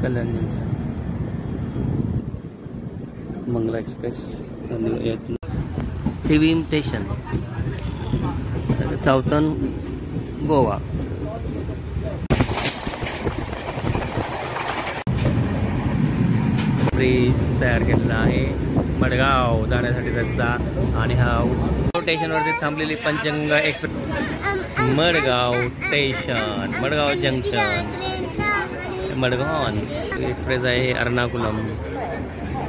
कल्याण junction, Mangala Express, Thivim station, southern Goa. Bridge तयार केलेला आहे. मडगाव जाण्यासाठी रस्ता. आणि हा स्टेशनवरती थांबलेली Panchganga express. Madgaon station, Madgaon junction, Madgaon express आहे. एर्नाकुलम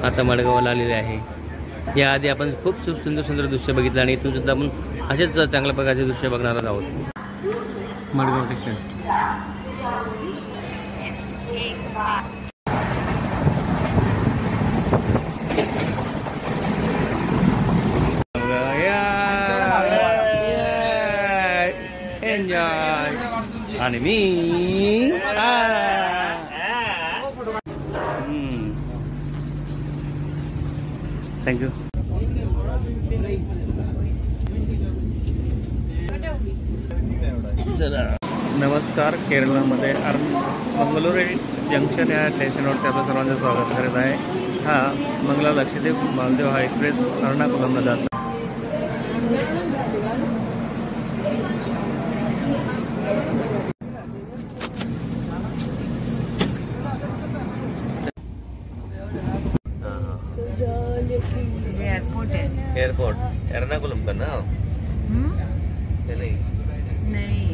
आता मडगावला आलेले आहे. याआधी आपण खूप सुंदर दृश्य बघितलं आणि इथून सुद्धा आपण असेच चांगल्या प्रकारचे दृश्य बघणार आहोत. मडगाव स्टेशन. एन्जॉय. आणि मी थँक्यू. नमस्कार. केरळमध्ये मंगलोरे जंक्शन या स्टेशनवरती आपलं सर्वांचं स्वागत करत आहे. हा मंगला लक्षद्वीप मालदीव हा एक्सप्रेस एर्नाकुलमला जातो. एयरपोर्ट एर्नाकुलम का ना? नहीं नहीं.